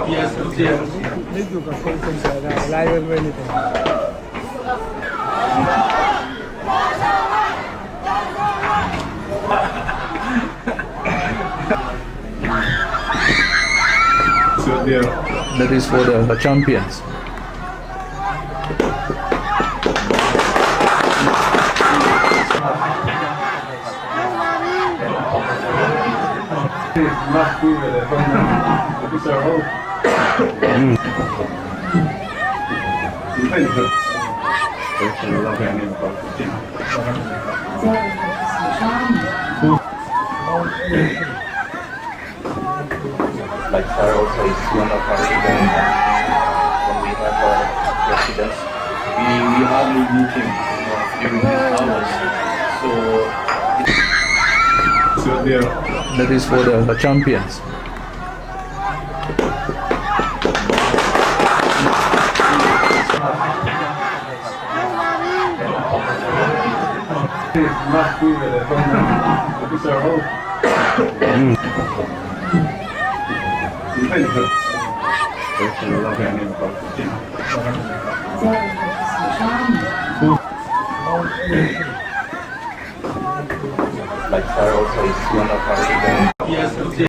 Yes, yes. Make you can call things like that. Live or anything. That is for the champions. Like Sarah also is one of our events when we have residents. We hardly meet him during these hours. That is for the champions. Like Sarah also is one of our events. Yes, yes.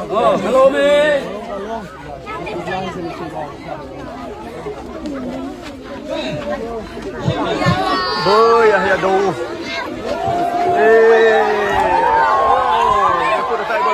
Oh, hello, man. Boy, Yahya Dou. Ito na tayo ba?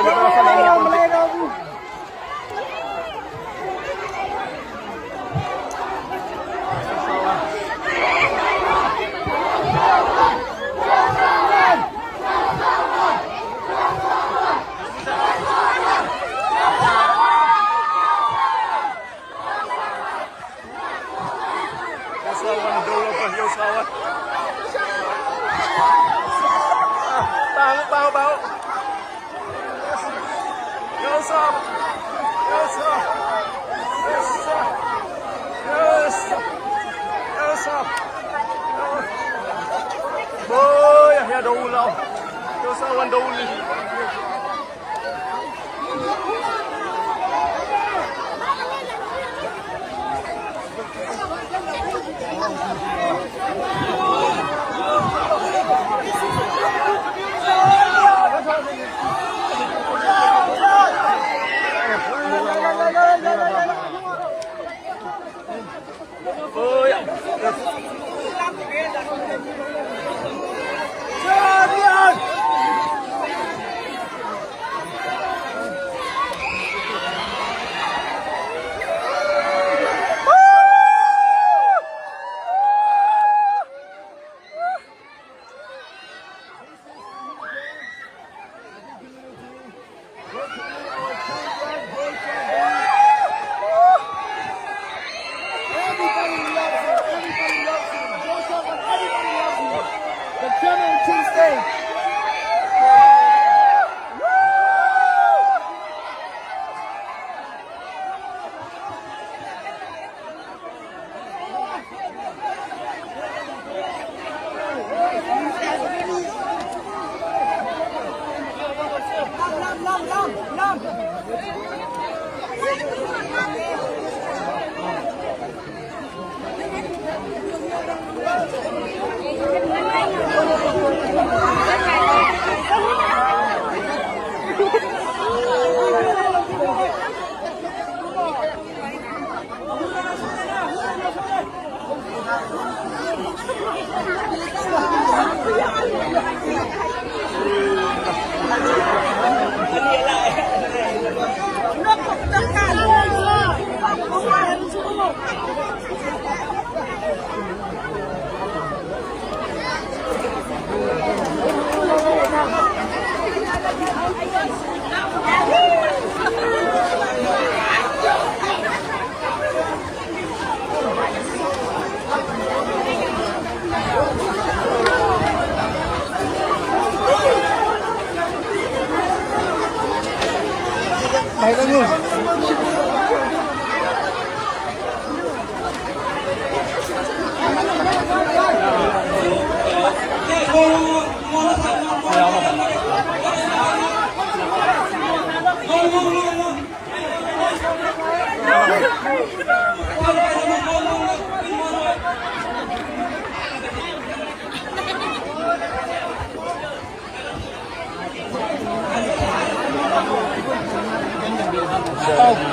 Boy, Yahya Dou lao. Yo sa wan Dou li.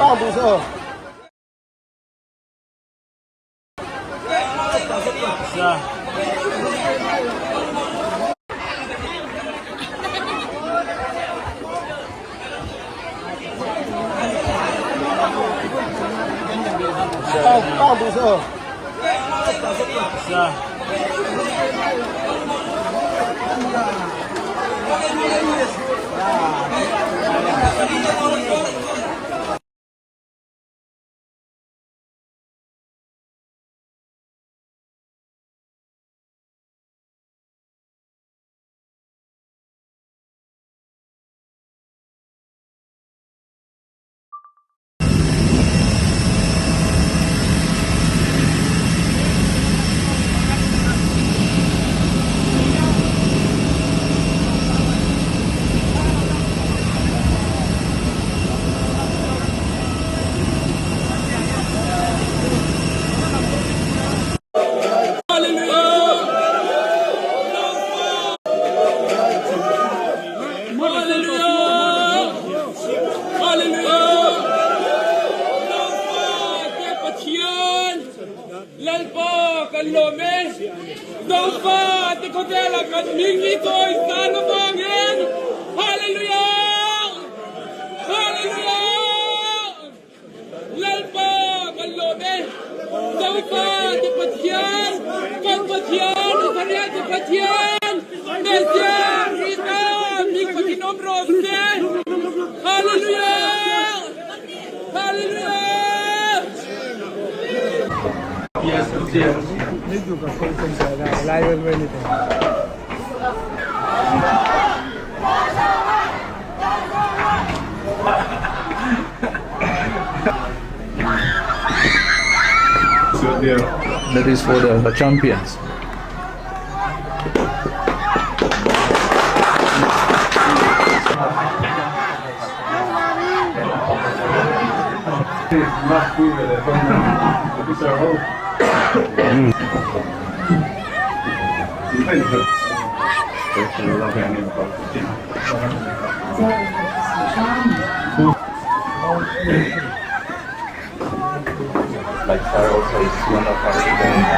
到不是。是啊。到不是。是啊。L'alba, Kalome, Daufa, Tekotela, Kadmingito, Isanobangen, Hallelujah! Hallelujah! L'alba, Kalome, Daufa, Tekotien, Kalpatien, Italia, Tekotien, Messian, Rita, Mikotinom Rose, Hallelujah! Hallelujah! That is for the champions. Like Pharaoh says, one of our events,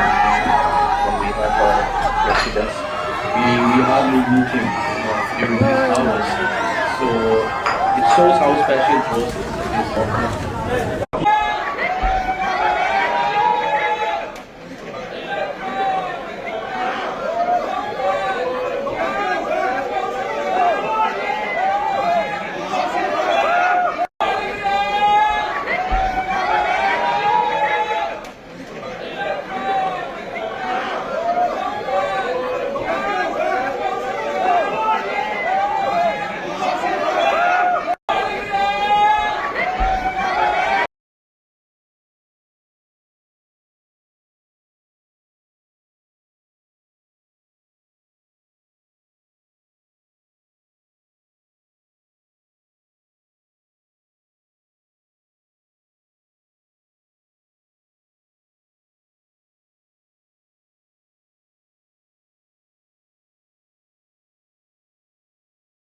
when we have our residents, we hardly meet him during these hours. So it shows how special Joseph is.